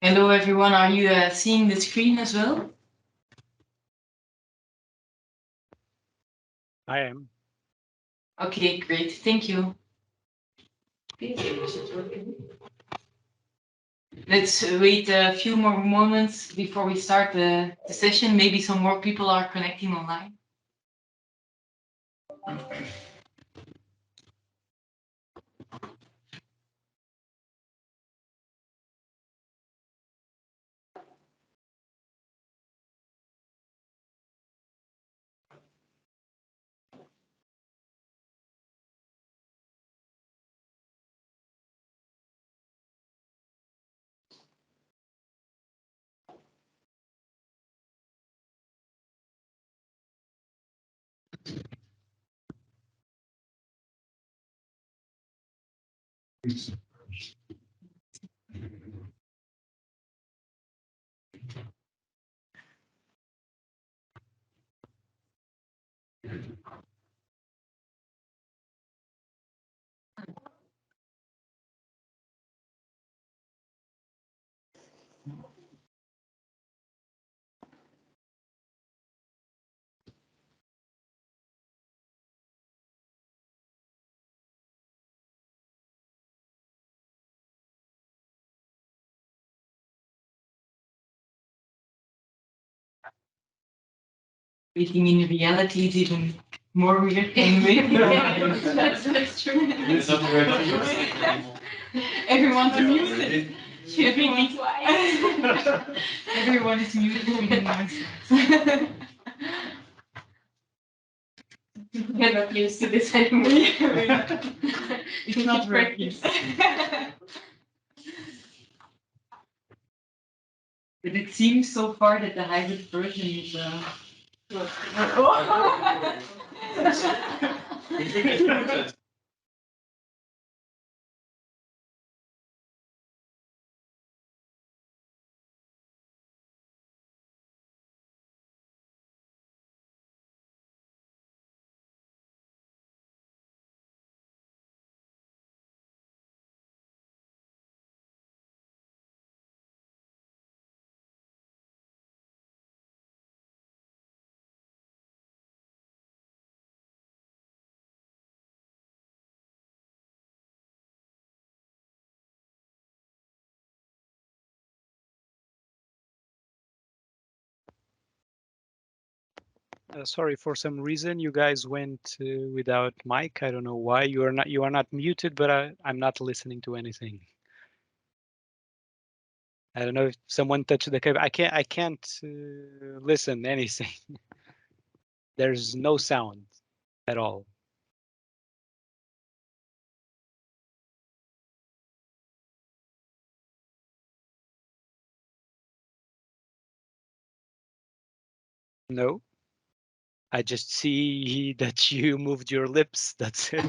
Hello everyone, are you seeing the screen as well? I am. Okay, great, thank you. Let's wait a few more moments before we start the session. Maybe some more people are connecting online. Waiting in reality is even more weird than waiting. That's true. Everyone's muted. Everyone twice. Everyone is muted. We're not used to this anymore. It's not working. But it seems so far that the hybrid version is. Sorry, for some reason you guys went without mic. I don't know why. You are not muted, but I'm not listening to anything. I don't know if someone touched the cable. I can't listen anything. There's no sound at all. No. I just see that you moved your lips. That's it.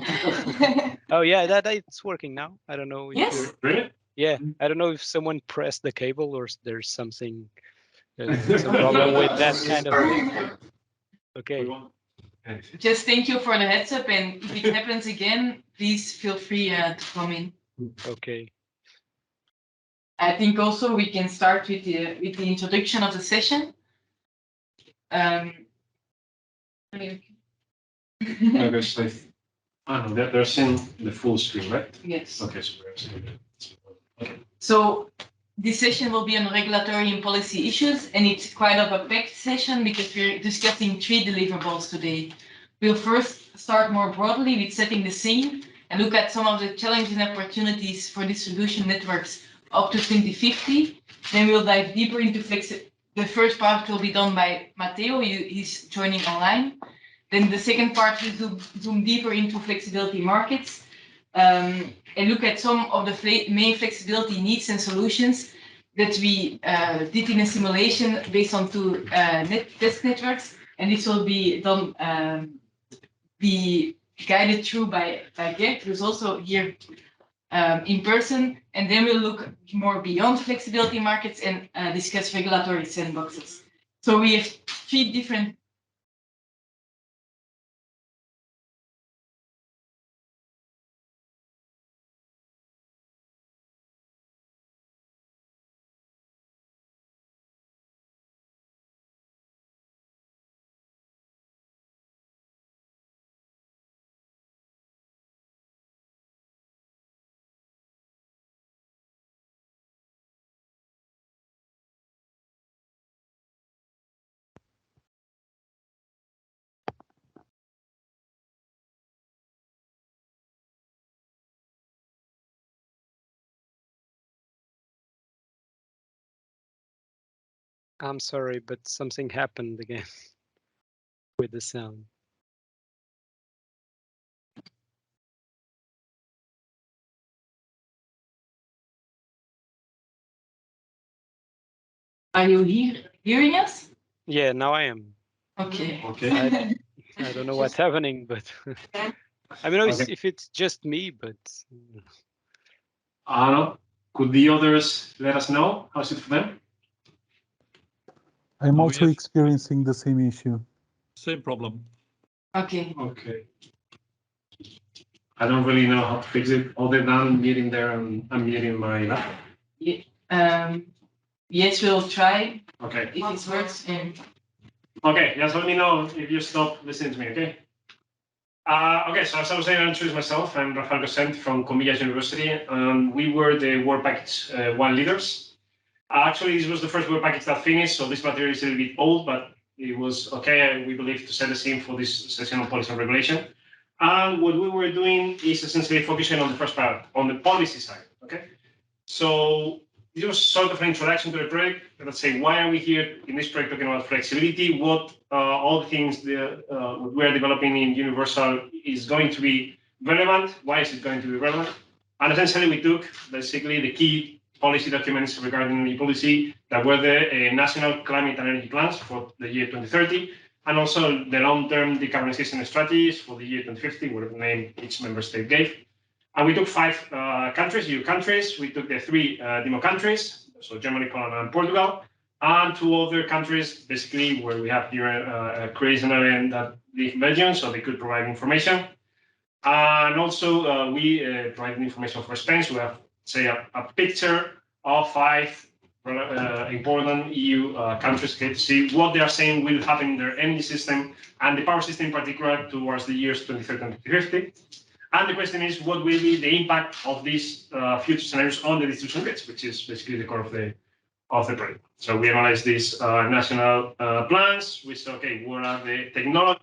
Oh yeah, that's working now. I don't know if Yes. you're. Yeah, I don't know if someone pressed the cable or there's something, some problem with that kind of thing. Okay. Just thank you for the heads up, and if it happens again, please feel free to come in. Okay. I think also we can start with the introduction of the session. No, they're seeing the full screen, right? Yes. Okay, so we're seeing it. Okay. So this session will be on regulatory and policy issues, and it's quite of a packed session because we're discussing 3 deliverables today. We'll first start more broadly with setting the scene and look at some of the challenges and opportunities for distribution networks up to 2050. Then we'll dive deeper into the first part will be done by Matteo, he's joining online. Then the second part will zoom deeper into flexibility markets. And look at some of the main flexibility needs and solutions that we did in a simulation based on 2 test networks, and this will be done, be guided through by Gert, who's also here in person, and then we'll look more beyond flexibility markets and discuss regulatory sandboxes. So we have 3 different I'm sorry, but something happened again with the sound. Are you hearing us? Yeah, now I am. Okay. Okay. I don't know what's happening, but I mean, Okay. if it's just me, but Could the others let us know? How's it for them? I'm Oh, also yes. experiencing the same issue. Same problem. Okay. Okay. I don't really know how to fix it, other than muting there and unmuting my laptop. Yes, we'll try Okay. if it works. Okay, just let me know if you stop listening to me, okay? Okay, so as I was saying, I'll introduce myself. I'm Rafael Beckstedde from Comillas University, and we were the Work Package 1 leaders. Actually, this was the first Work Package that finished, so this material is a little bit old, but it was okay, we believe, to set the scene for this session on policy and regulation. And what we were doing is essentially focusing on the first part, on the policy side, okay? So this was sort of an introduction to the project. Let's say, why are we here in this project talking about flexibility? What all the things that we are developing in Universal is going to be relevant? Why is it going to be relevant? And essentially, we took basically the key policy documents regarding the policy that were the national climate and energy plans for the year 2030, and also the long-term decarbonization strategies for the year 2050, whatever name each member state gave. And we took 5 countries, EU countries. We took the 3 demo countries, so Germany, Poland, and Portugal, and 2 other countries, basically, where we have here a creation that live in Belgium, so they could provide information. And also, we provided information for Spain. So we have, say, a picture of 5 important EU countries to see what they are saying will happen in their energy system and the power system in particular towards the years 2030 and 2050. And the question is, what will be the impact of these future scenarios on the distribution grids, which is basically the core of the project. So we analyzed these national plans. We said, okay, what are the technologies?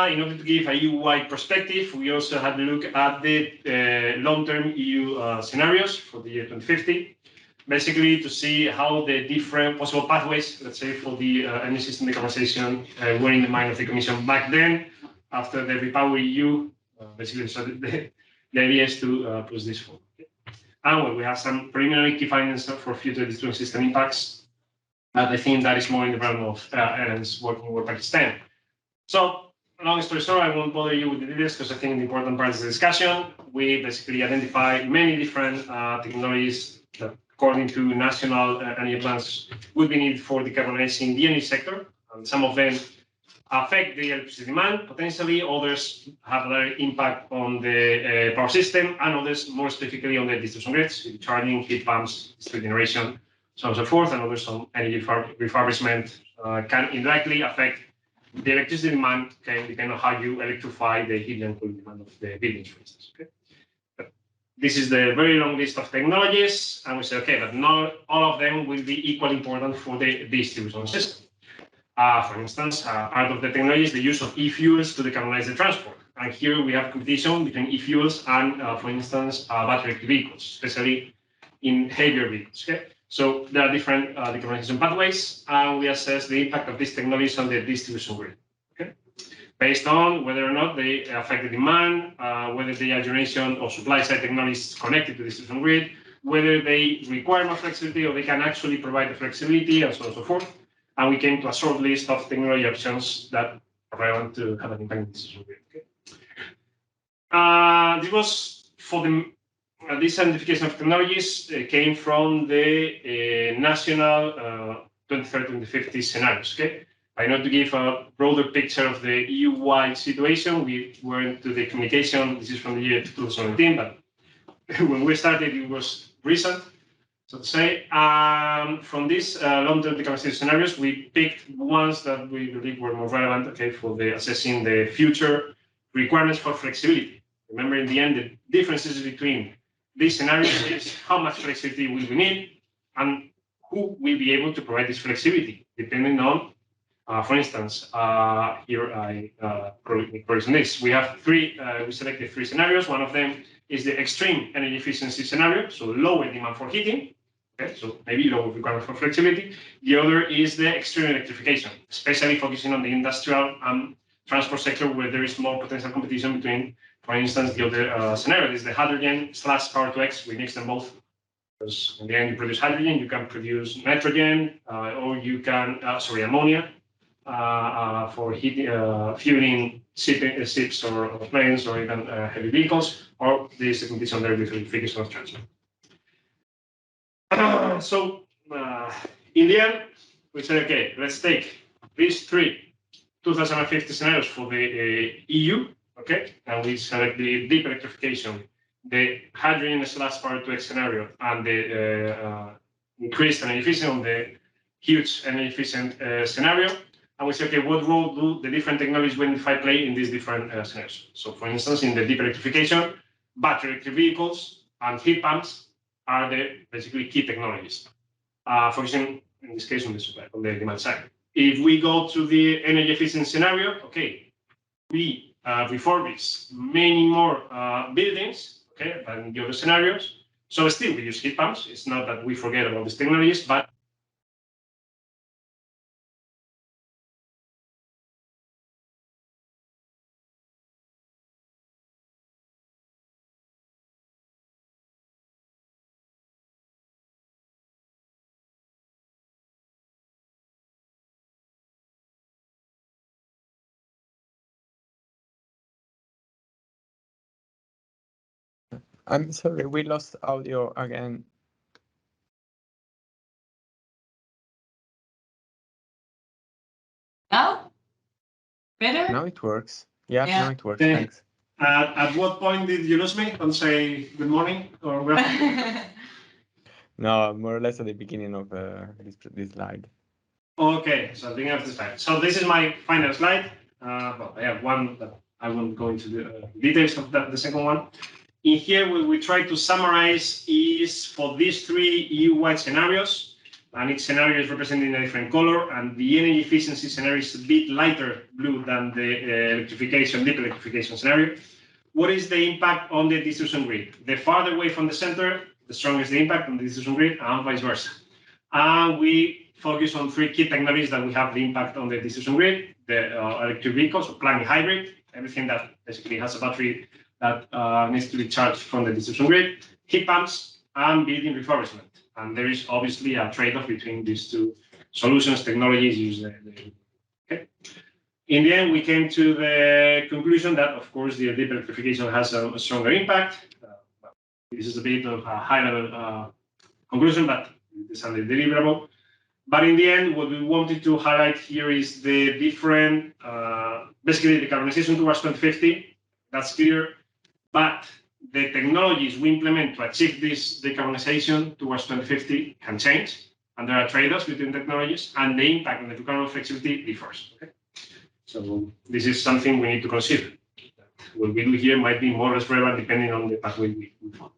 In order to give a EU-wide perspective, we also had a look at the long-term EU scenarios for the year 2050, basically to see how the different possible pathways, let's say, for the energy system decarbonization were in the mind of the Commission back then, after the Repower EU. Basically, so the idea is to push this forward. And well, we have some preliminary key findings for future distribution system impacts, but I think that is more in the realm of Ellen's working with Pakistan. So, long story short, I won't bother you with the details because I think the important part is the discussion. We basically identify many different technologies that, according to national energy plans, would be needed for decarbonizing the energy sector. And some of them affect the electricity demand potentially, others have a impact on the power system, and others more specifically on the distribution grids, charging, heat pumps, district generation, so on and so forth, and others on energy refurbishment can indirectly affect the electricity demand, depending on how you electrify the heating and cooling demand of the buildings, for instance. Okay? But this is the very long list of technologies, and we say, okay, but not all of them will be equally important for the distribution system. For instance, part of the technology is the use of e-fuels to decarbonize the transport. And here we have competition between e-fuels and, for instance, battery electric vehicles, especially in heavier vehicles. Okay? So there are different decarbonization pathways, and we assess the impact of these technologies on the distribution grid. Okay? Based on whether or not they affect the demand, whether they are generation or supply side technologies connected to the distribution grid, whether they require more flexibility or they can actually provide the flexibility, and so on and so forth. And we came to a short list of technology options that are relevant to have an impact on the distribution grid. Okay? This was for the this identification of technologies came from the national 2030-2050 scenarios. Okay, in order to give a broader picture of the EU-wide situation, we went to the communication. This is from the year 2017, but when we started, it was recent, so to say. From these long-term decarbonization scenarios, we picked ones that we believe were more relevant, okay, for the assessing the future requirements for flexibility. Remember, in the end, the differences between these scenarios is how much flexibility will we need and who will be able to provide this flexibility, depending on, for instance, here I present this. We have we selected three scenarios. One of them is the extreme energy efficiency scenario, so lower demand for heating. Okay, so maybe lower requirement for flexibility. The other is the extreme electrification, especially focusing on the industrial and transport sector, where there is more potential competition between, for instance, the other scenario is the hydrogen/power-to-X. We mix them both. Because in the end, you produce hydrogen, you can produce nitrogen, or you can, ammonia for heating, fueling ships or planes, or even heavy vehicles, or there is a competition there with electrification of transport. So in the end, we said, okay, let's take these three 2050 scenarios for the EU, okay, and we select the deep electrification, the hydrogen/power-to-X scenario, and the increased energy efficiency on the huge energy efficient scenario. And we say, okay, what role do the different technologies will play in these different scenarios? So, for instance, in the deep electrification, battery electric vehicles and heat pumps are the basically key technologies, focusing in this case on the supply, on the demand side. If we go to the energy efficient scenario, okay, we refurbish many more buildings, okay, than the other scenarios. So still we use heat pumps. It's not that we forget about these technologies, but I'm sorry, we lost audio again. Now? Better? Now it works. Yeah, Yeah. now it works. Okay. Thanks. At what point did you lose me? Don't say good morning or welcome. No, more or less at the beginning of this slide. Okay, so the beginning of the slide. So this is my final slide. Well, I have one that I won't go into the details of the second one. In here, what we try to summarize is for these three EU-wide scenarios, and each scenario is represented in a different color, and the energy efficiency scenario is a bit lighter blue than the deep electrification scenario. What is the impact on the distribution grid? The farther away from the center, the stronger is the impact on the distribution grid, and vice versa. And we focus on three key technologies that we have the impact on the distribution grid: the electric vehicles, so plug-in hybrid, everything that basically has a battery that needs to be charged from the distribution grid, heat pumps, and building refurbishment. And there is obviously a trade-off between these two solutions, technologies used. Okay. In the end, we came to the conclusion that, of course, the deep electrification has a stronger impact. This is a bit of a high-level conclusion, but it is undeliverable. But in the end, what we wanted to highlight here is the different, basically, the decarbonization towards 2050. That's clear. But the technologies we implement to achieve this decarbonization towards 2050 can change, and there are trade-offs between technologies, and the impact on the requirement of flexibility differs. Okay? So this is something we need to consider. What we do here might be more or less relevant depending on the pathway we follow.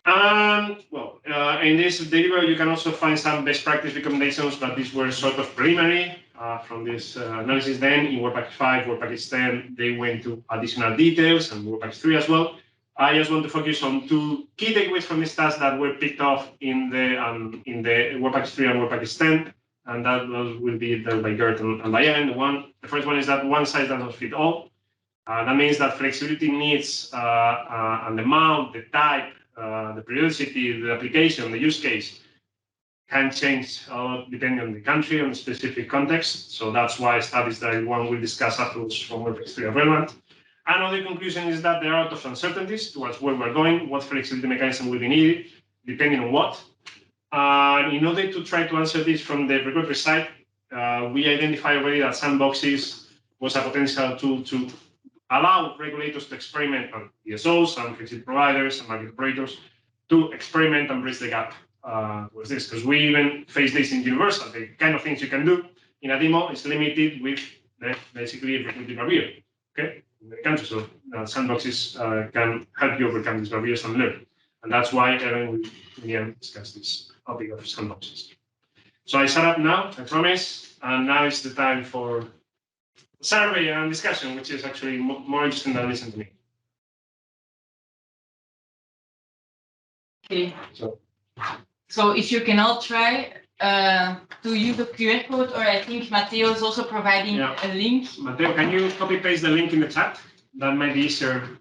And well, in this delivery, you can also find some best practice recommendations, but these were sort of preliminary from this analysis. Then in Work Package 5, Work Package 10, they went to additional details, and Work Package 3 as well. I just want to focus on two key takeaways from this task that were picked off in the Work Package 3 and Work Package 10, and that will be done by Gert and by Ellen. The first one is that one size does not fit all. That means that flexibility needs and the amount, the type, the periodicity, the application, the use case can change depending on the country and specific context. So that's why studies that one will discuss afterwards from Work Package 3 are relevant. Another conclusion is that there are a lot of uncertainties towards where we're going, what flexibility mechanism will be needed, depending on what. In order to try to answer this from the regulatory side, we identified already that sandboxes was a potential tool to allow regulators to experiment on DSOs and flexibility providers and market operators to experiment and bridge the gap with this. Because we even face this in EUniversal. The kind of things you can do in a demo is limited with basically a regulatory barrier. Okay, in the country, so sandboxes can help you overcome these barriers and learn. And that's why Ellen will in the end discuss this topic of sandboxes. So I shut up now, I promise, and now is the time for survey and discussion, which is actually more interesting than listening to me. Okay. So if you can all try to use the QR code, or I think Matteo is also providing a link. Matteo, can you copy paste the link in the chat? That might be easier.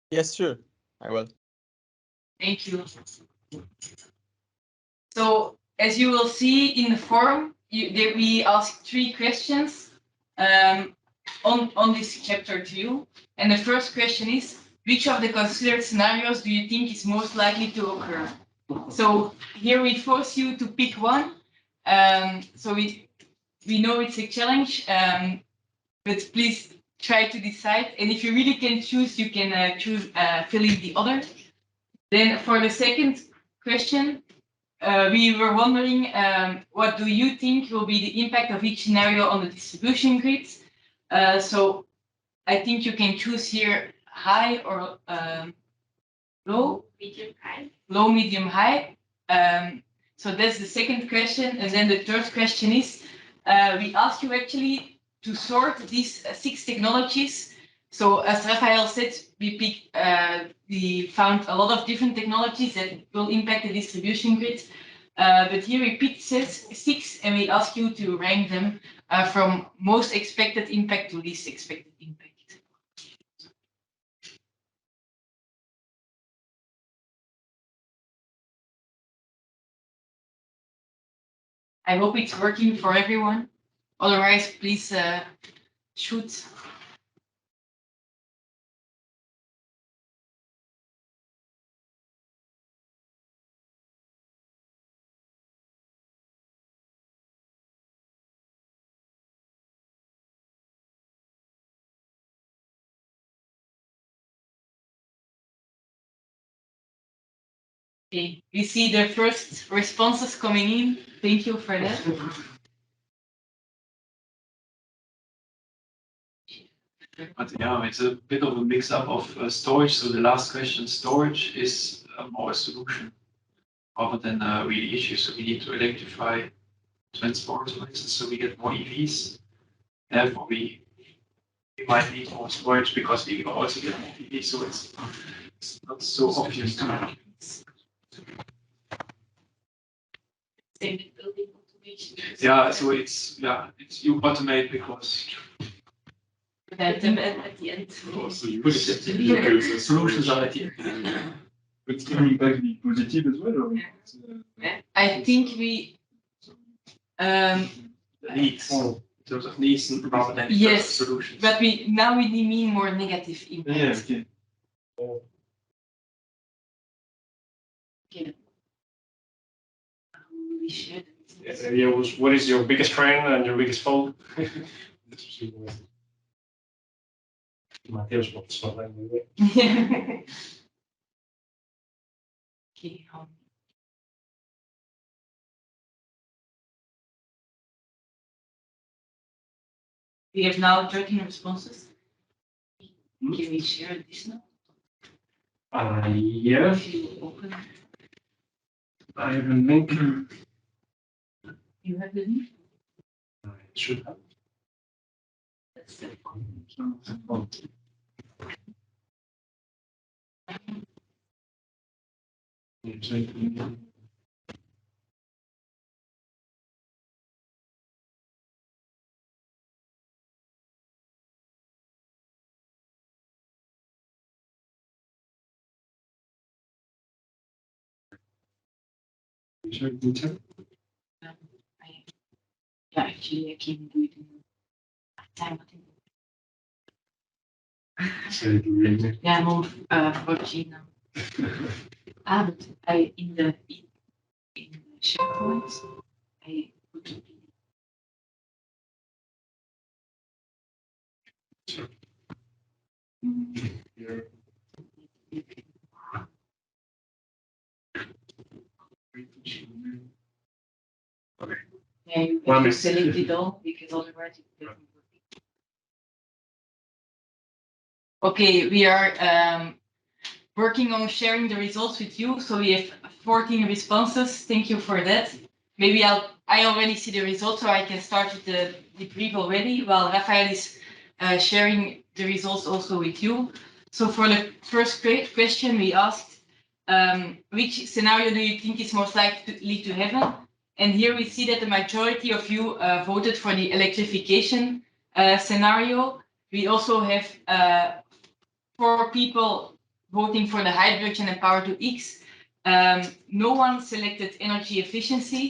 Yes, sure. I will. Thank you. So as you will see in the forum, we asked 3 questions on this chapter 2. And the first question is, which of the considered scenarios do you think is most likely to occur? So here we force you to pick one. So we know it's a challenge, but please try to decide. And if you really can choose, you can choose fill in the other. Then for the second question, we were wondering, what do you think will be the impact of each scenario on the distribution grid? So I think you can choose here high or low, medium, high. Low, medium, high. So that's the second question. And then the third question is, we ask you actually to sort these 6 technologies. So as Rafael said, we found a lot of different technologies that will impact the distribution grid. But here we picked 6 and we ask you to rank them from most expected impact to least expected impact. I hope it's working for everyone. Otherwise, please shoot. Okay, we see the first responses coming in. Thank you for that. But yeah, it's a bit of a mix-up of storage. So the last question, storage is more a solution rather than a real issue. So we need to electrify transport, for instance, so we get more EVs. Therefore, we might need more storage because we also get more EVs. So it's not so obvious to me. Yeah, so it's you automate because. At the end. So you put it at the end. Solutions are at the end. But it's going to be positive as well. Or? I think we. Needs. In terms of needs rather than yes, solutions. But we mean more negative impact. Yeah, okay. Okay. We should. The idea was, what is your biggest strength and your biggest fault? Mateo's box. Okay. We have now 13 responses. Can we share this now? Yeah. If you open. I have a link. You have the link? I should have. That's the Yeah, actually, I can do it in time. Yeah, I'm on 14 now. But I in the SharePoint, I put it. Okay. Yeah, you have to select it all because otherwise it doesn't work. Okay, we are working on sharing the results with you. So we have 14 responses. Thank you for that. Maybe I already see the results, so I can start with the debrief already, while Raphael is sharing the results also with you. So for the first question, we asked, which scenario do you think is most likely to happen? And here we see that the majority of you voted for the electrification scenario. We also have 4 people voting for the hydrogen and power to X. No one selected energy efficiency,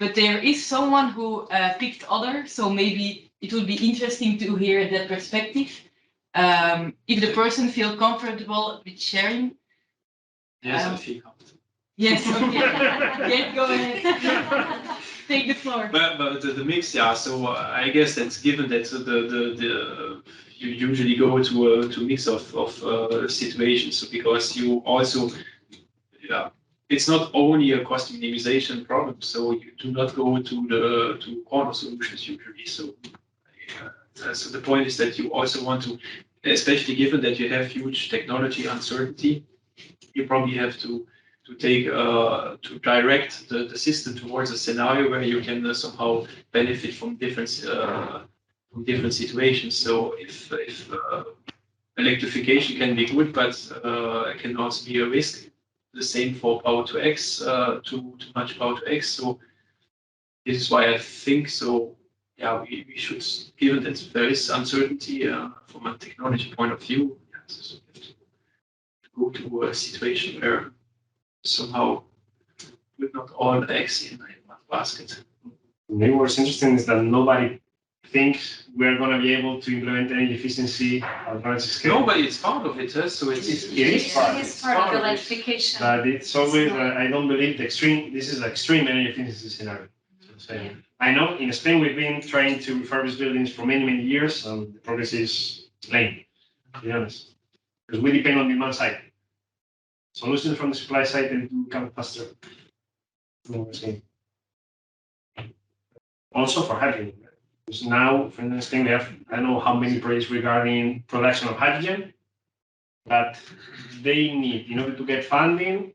but there is someone who picked other, so maybe it would be interesting to hear that perspective. If the person feels comfortable with sharing. Yes, I feel comfortable. Yes, okay. Okay, go ahead. Take the floor. But the mix, yeah. So I guess that's given that you usually go to mix of situations. So because you also, yeah, it's not only a cost minimization problem. So you do not go to corner solutions usually. So so the point is that you also want to, especially given that you have huge technology uncertainty, you probably have to take to direct the system towards a scenario where you can somehow benefit from different situations. So if electrification can be good, but it can also be a risk. The same for power to X, too much power to X. So this is why I think so. Yeah, we should, given that there is uncertainty from a technology point of view, so we have to go to a situation where somehow put not all the eggs in one basket. Maybe what's interesting is that nobody thinks we're going to be able to implement energy efficiency on a scale. No, but it's part of it, so It is part of the electrification. But it's always, I don't believe this is extreme energy efficiency scenario. So I know in Spain we've been trying to refurbish buildings for many, many years, and the progress is lame, to be honest. Because we depend on demand side. Solutions from the supply side tend to come faster. Also for hydrogen. Because now, for instance, we have, I don't know how many projects regarding production of hydrogen, but they need, in order to get funding,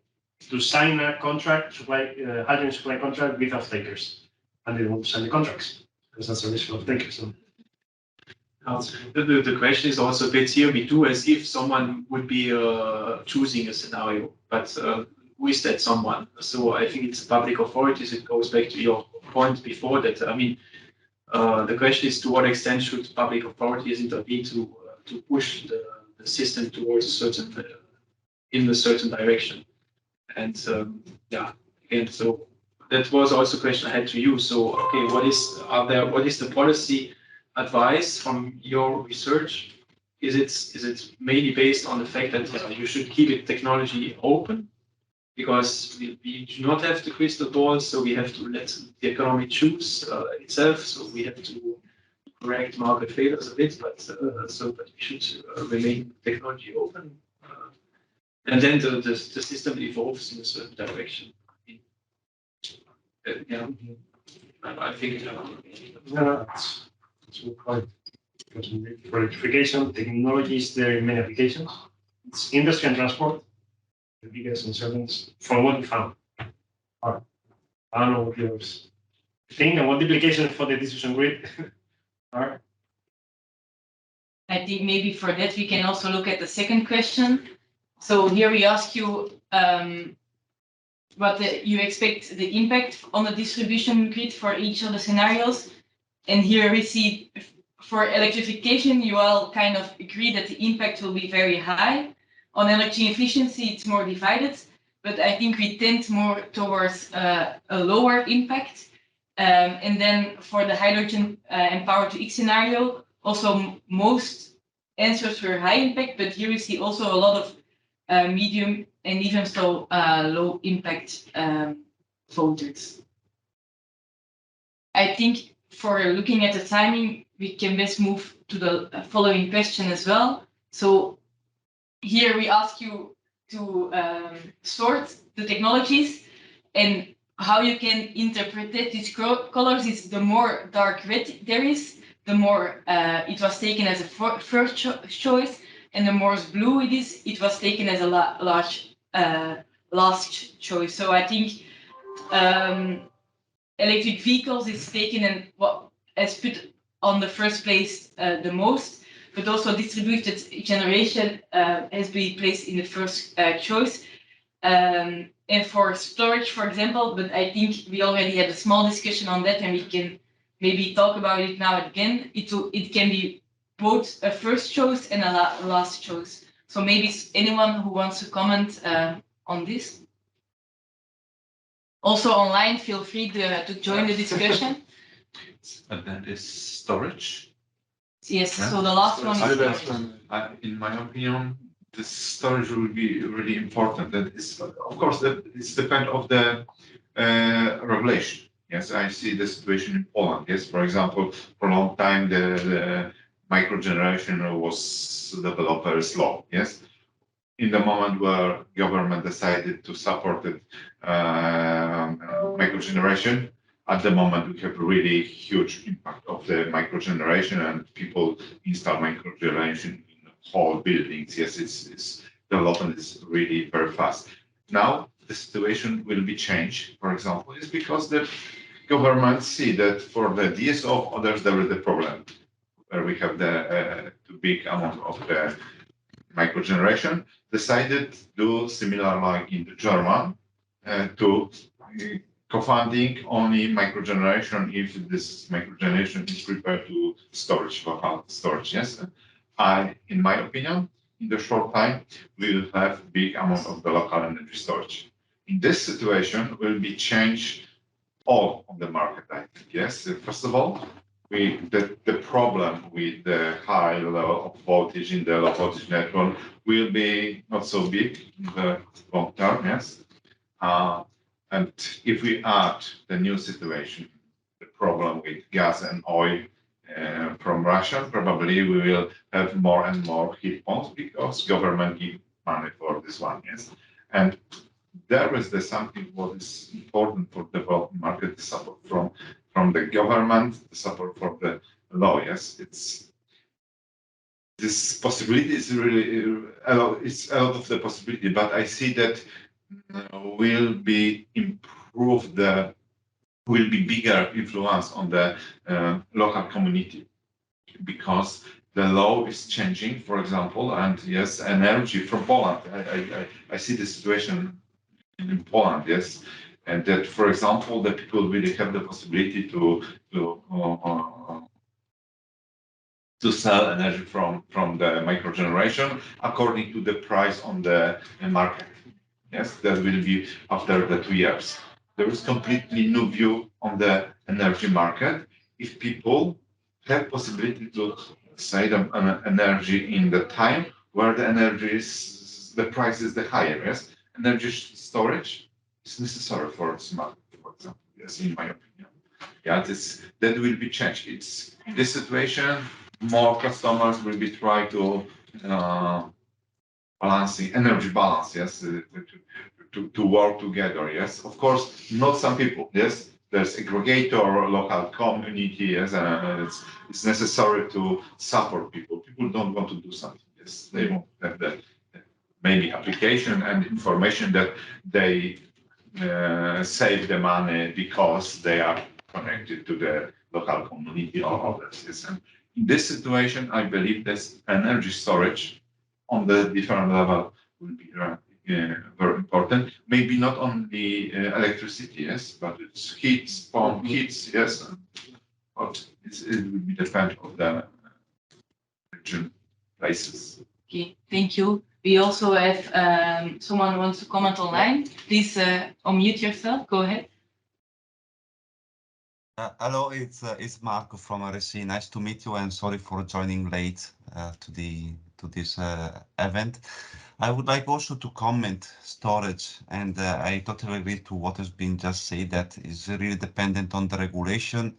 to sign a contract, hydrogen supply contract with off-takers. And they want to sign the contracts, because that's a risk of takers. So. The question is also a bit here, we do as if someone would be choosing a scenario, but who is that someone? So I think it's public authorities. It goes back to your point before that. I mean, the question is to what extent should public authorities intervene to push the system towards a certain in a certain direction? And yeah, again, so that was also a question I had to you. So okay, what is the policy advice from your research? Is it mainly based on the fact that you should keep it technology open? Because we do not have the crystal ball, so we have to let the economy choose itself. So we have to correct market failures a bit, but we should remain technology open. And then the system evolves in a certain direction. Yeah, I think. Yeah, that's quite. Because for electrification, technology is there in many applications. It's industry and transport, the biggest uncertainties from what we found. I don't know what yours think and what the implications for the distribution grid are. I think maybe for that we can also look at the second question. So here we ask you what you expect the impact on the distribution grid for each of the scenarios. And here we see for electrification, you all kind of agree that the impact will be very high. On energy efficiency, it's more divided, but I think we tend more towards a lower impact. And then for the hydrogen and power to X scenario, also most answers were high impact, but here we see also a lot of medium and even so low impact voters. I think for looking at the timing, we can best move to the following question as well. So here we ask you to sort the technologies and how you can interpret these colors is the more dark red there is, the more it was taken as a first choice, and the more blue it was taken as a large last choice. So I think electric vehicles is taken and what has put on the first place the most, but also distributed generation has been placed in the first choice. And for storage, for example, but I think we already had a small discussion on that, and we can maybe talk about it now again. It can be both a first choice and a last choice. So maybe anyone who wants to comment on this. Also online, feel free to join the discussion. And then is storage. Yes, Yeah. so the last one is That's storage. In my opinion, the storage will be really important. That is, of course, that it's depend of the regulation. Yes, I see the situation in Poland. Yes, for example, for a long time the micro generation was developed very slow. Yes, in the moment where government decided to support it, micro generation, at the moment we have really huge impact of the micro generation, and people install micro generation in whole buildings. Yes, it's development is really very fast. Now the situation will be changed. For example, is because the government see that for the DSO others there is the problem where we have the too big amount of the micro generation, decided to do similar like in the German to co-funding only micro generation if this micro generation is prepared to storage, local storage. Yes, in my opinion, in the short time we will have big amount of the local energy storage. In this situation, will be change all of the market. I think. Yes, first of all, the problem with the high level of voltage in the low voltage network will be not so big in the long term, yes. And if we add the new situation, the problem with gas and oil from Russia, probably we will have more and more heat pumps because government give money for this one, yes. And there is something what is important for developing market support from the government, the support for the law. Yes, it's this possibility is really a lot. It's a lot of the possibility, but I see that will be improved. Will be bigger influence on the local community because the law is changing. For example, and yes, energy from Poland. I see the situation in Poland, yes, and that, for example, the people really have the possibility to sell energy from the micro generation according to the price on the market. Yes, that will be after the 2 years. There is completely new view on the energy market if people have possibility to save energy in the time where the energy is the price is the higher. Yes, energy storage is necessary for smart, for example. Yes, in my opinion. Yeah, that will be changed. It's this situation. More customers will be trying to balancing energy balance. Yes, to work together. Yes, of course, not some people. Yes, there's aggregator, local community. Yes, and it's necessary to support people. People don't want to do something. Yes, they want to have the maybe application and information that they save the money because they are connected to the local community or others. Yes. And in this situation, I believe that energy storage on the different level will be very important. Maybe not only electricity, yes, but it's heats, pump heats, yes. But it will be depend on the region places. Okay, thank you. We also have someone who wants to comment online. Please unmute yourself. Go ahead. Hello, it's Marco from RSC. Nice to meet you, and sorry for joining late to this event. I would like also to comment storage, and I totally agree to what has been just said. That is really dependent on the regulation,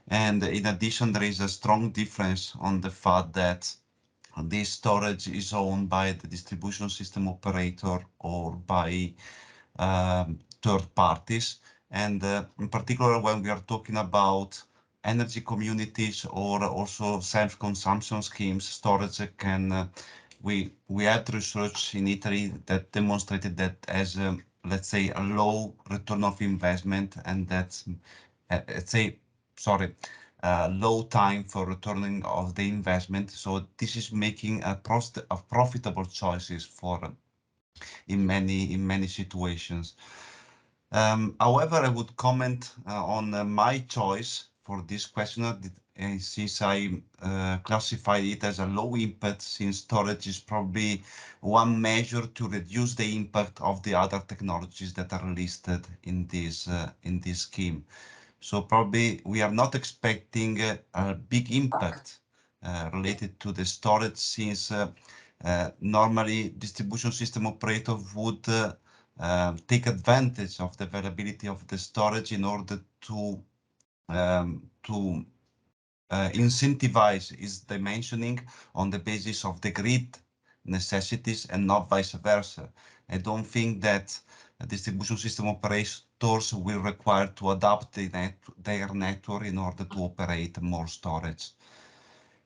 and in addition, there is a strong difference on the fact that this storage is owned by the distribution system operator or by third parties. And in particular, when we are talking about energy communities or also self-consumption schemes, storage can we had research in Italy that demonstrated that as let's say a low return of investment, and that's let's say low time for returning of the investment. So this is making a profitable choices for in many situations. However, I would comment on my choice for this question, since I classified it as a low impact, since storage is probably one measure to reduce the impact of the other technologies that are listed in this scheme. So probably we are not expecting a big impact related to the storage, since normally distribution system operator would take advantage of the availability of the storage in order to incentivize its dimensioning on the basis of the grid necessities and not vice versa. I don't think that distribution system operators will require to adapt their network in order to operate more storage.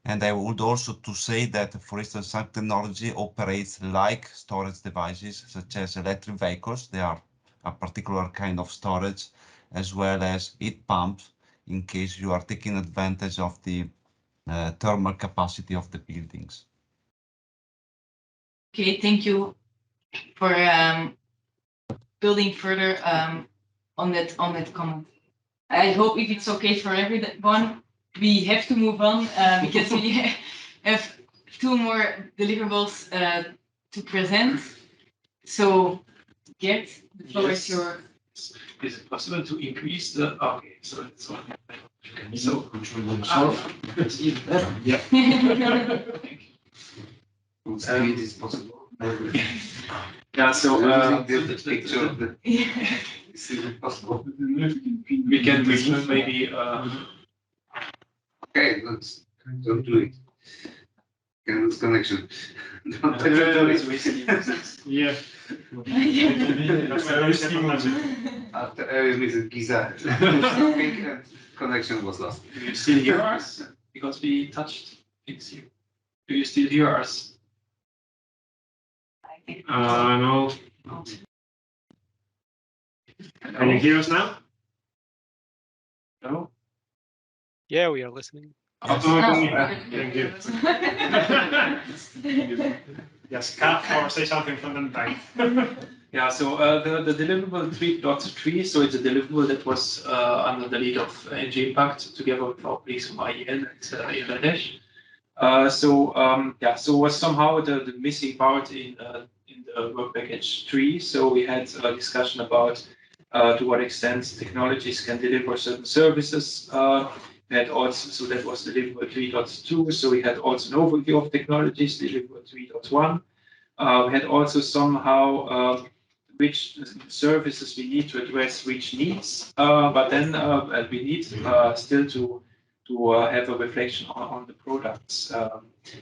And I would also to say that, for instance, some technology operates like storage devices, such as electric vehicles. They are a particular kind of storage, as well as heat pumps, in case you are taking advantage of the thermal capacity of the buildings. Okay, thank you for building further on that comment. I hope if it's okay for everyone, we have to move on because we have 2 more deliverables to present. So, Gert, the floor is yours. Is it possible to increase the? Okay, so it's on. So it's even better. Yeah. Full speed is possible. Yeah. So the picture of the. Is it possible? We can remove maybe. Okay, don't do it. Can lose connection. Don't do it. Yeah. After every visit Giza, something and connection was lost. Do you still hear us? Because we touched things here. Do you still hear us? No. Can you hear us now? No. Yeah, we are listening. Thank you. Yes, Kat, or say something from the back. Yeah, so the deliverable 3.3, so it's a deliverable that was under the lead of NG Impact together with our colleagues from IEN and Bangladesh. So was somehow the missing part in the work package 3. So we had a discussion about to what extent technologies can deliver certain services. We had also, so that was deliverable 3.2. So we had also an overview of technologies, deliverable 3.1. We had also somehow which services we need to address which needs, but then we need still to have a reflection on the products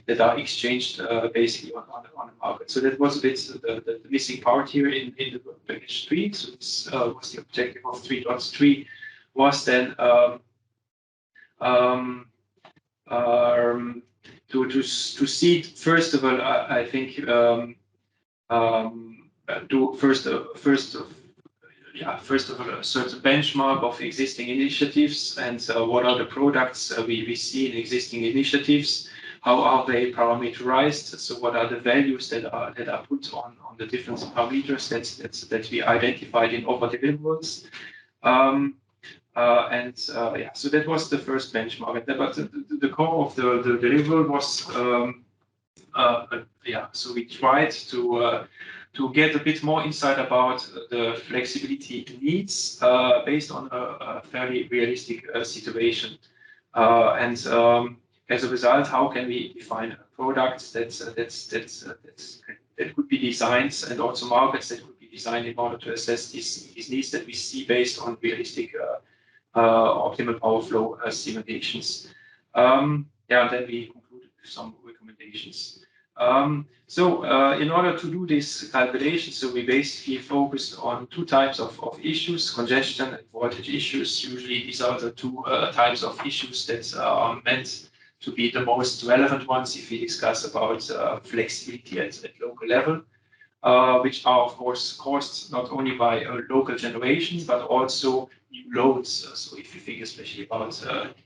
that are exchanged basically on the market. So that was a bit the missing part here in the work package 3. So this was the objective of 3.3, was then to see first of all, I think do first of all a certain benchmark of existing initiatives and what are the products we see in existing initiatives, how are they parameterized, so what are the values that are put on the different parameters that we identified in over deliverables. So that was the first benchmark. But the core of the deliverable was so we tried to get a bit more insight about the flexibility needs based on a fairly realistic situation. As a result, how can we define products that could be designed, and also markets that could be designed in order to assess these needs that we see based on realistic optimal power flow simulations. And then we concluded with some recommendations. In order to do this calculation, so we basically focused on 2 types of issues: congestion and voltage issues. Usually these are the 2 types of issues that are meant to be the most relevant ones if we discuss about flexibility at local level, which are of course caused not only by local generation but also new loads. So if you think especially about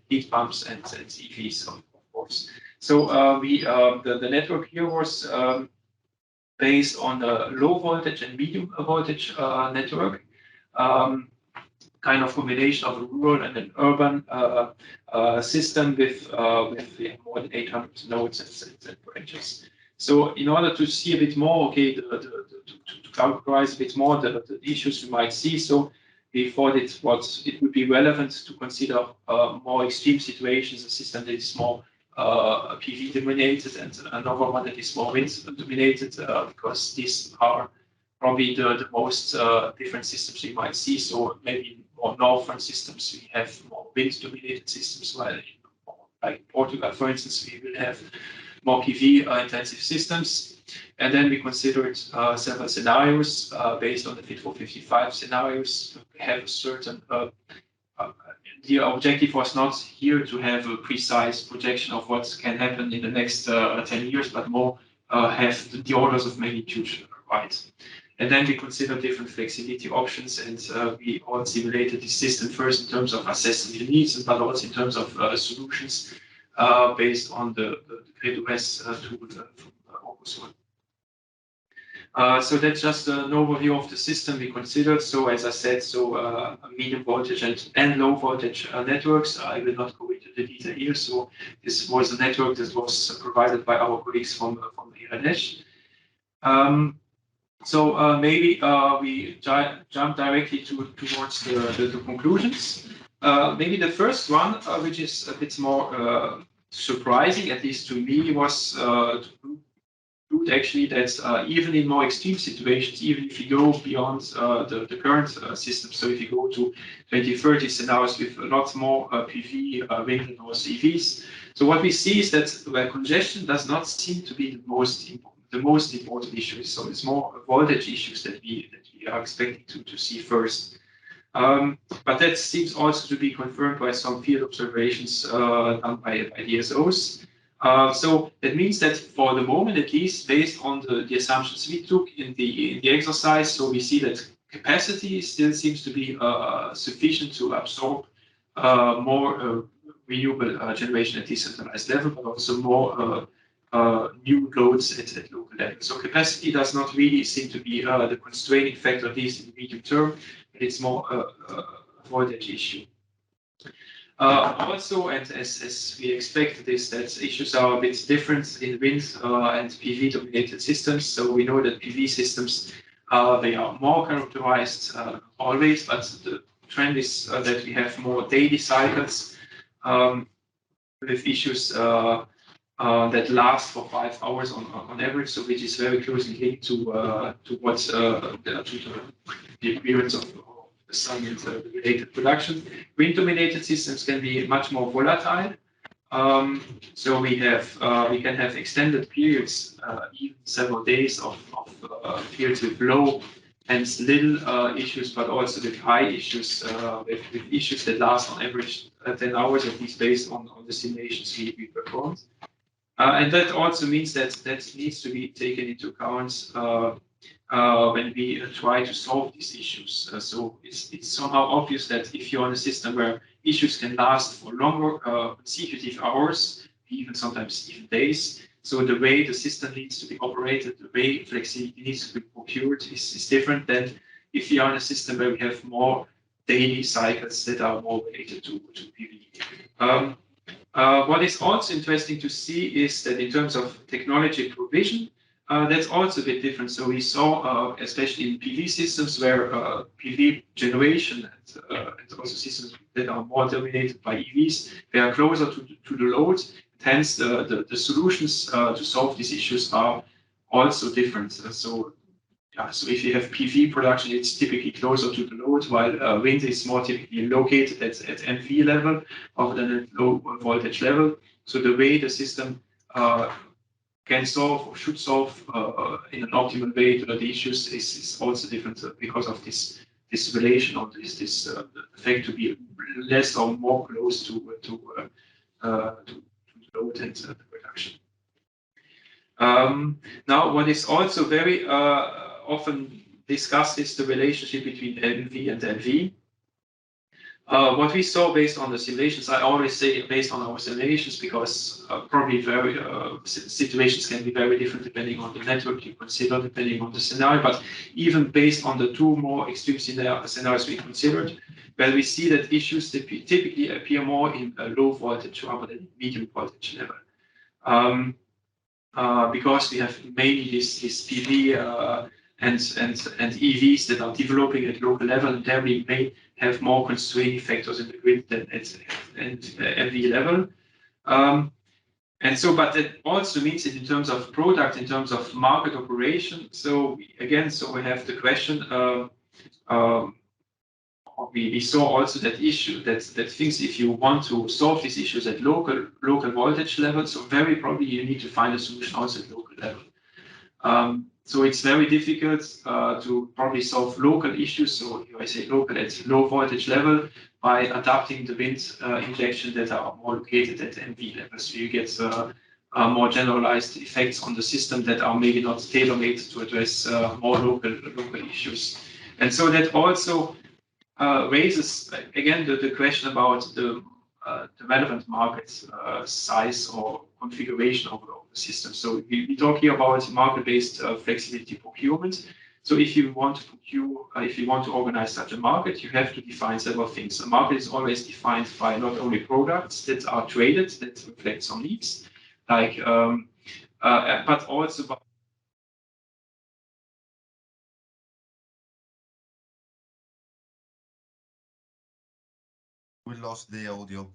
heat pumps and EVs, of course. So the network here was based on a low voltage and medium voltage network. Kind of combination of a rural and an urban system with more than 800 nodes and branches. So in order to see a bit more, okay, to characterize a bit more the issues we might see, so we thought it would be relevant to consider more extreme situations, a system that is more PV dominated and another one that is more wind dominated, because these are probably the most different systems you might see. So maybe more northern systems, we have more wind-dominated systems, while like Portugal, for instance, we will have more PV-intensive systems. And then we considered several scenarios based on the Fit for 55 scenarios. We have a certain the objective was not here to have a precise projection of what can happen in the next 10 years, but more have the orders of magnitude right. And then we consider different flexibility options, and we all simulated the system first in terms of assessing the needs, but also in terms of solutions based on the GridOS tool from Opus. So that's just an overview of the system we considered. So as I said, so medium voltage and low voltage networks. I will not go into the detail here. So this was a network that was provided by our colleagues from EUniversal. So maybe we jump directly towards the conclusions. Maybe the first one, which is a bit more surprising, at least to me, was to conclude actually that even in more extreme situations, even if you go beyond the current system, so if you go to 2030 scenarios with a lot more PV, wind, and also EVs, so what we see is that congestion does not seem to be the most important issues. So it's more voltage issues that we are expecting to see first. But that seems also to be confirmed by some field observations done by DSOs. So that means that for the moment, at least based on the assumptions we took in the exercise, so we see that capacity still seems to be sufficient to absorb more renewable generation at decentralized level, but also more new loads at local level. So capacity does not really seem to be the constraining factor, at least in the medium term. It's more a voltage issue. Also, and as we expected, is that issues are a bit different in wind and PV-dominated systems. So we know that PV systems they are more characterized always, but the trend is that we have more daily cycles with issues that last for 5 hours on average, so which is very closely linked to what's to the appearance of the sun and the related production. Wind-dominated systems can be much more volatile. So we can have extended periods, even several days of periods with low and little issues, but also with high issues, with issues that last on average 10 hours, at least based on the simulations we performed. And that also means that needs to be taken into account when we try to solve these issues. So it's somehow obvious that if you're on a system where issues can last for longer consecutive hours, even sometimes even days, so the way the system needs to be operated, the way flexibility needs to be procured is different than if you're on a system where we have more daily cycles that are more related to PV. What is also interesting to see is that in terms of technology provision, that's also a bit different. So we saw, especially in PV systems where PV generation and also systems that are more dominated by EVs, they are closer to the load. Hence, the solutions to solve these issues are also different. So if you have PV production, it's typically closer to the load, while wind is more typically located at MV level rather than at low voltage level. So the way the system can solve or should solve in an optimal way the issues is also different because of this relation or this effect to be less or more close to load and production. Now, what is also very often discussed is the relationship between MV and LV. What we saw based on the simulations, I always say based on our simulations, because probably very situations can be very different depending on the network you consider, depending on the scenario, but even based on the two more extreme scenarios we considered, where we see that issues typically appear more in a low voltage rather than medium voltage level. Because we have mainly this PV and EVs that are developing at local level, and there we may have more constraining factors in the grid than at MV level. And so, but that also means that in terms of product, in terms of market operation. So again, so we have the question. We saw also that issue that things, if you want to solve these issues at local voltage level, so very probably you need to find a solution also at local level. So it's very difficult to probably solve local issues. So if I say local at low voltage level, by adapting the wind injection that are more located at MV level. So you get more generalized effects on the system that are maybe not tailor-made to address more local issues. And so that also raises again the question about the relevant market size or configuration of the system. So we talk here about market-based flexibility procurement. So if you want to procure, if you want to organize such a market, you have to define several things. A market is always defined by not only products that are traded that reflect some needs, like but also by We lost the audio.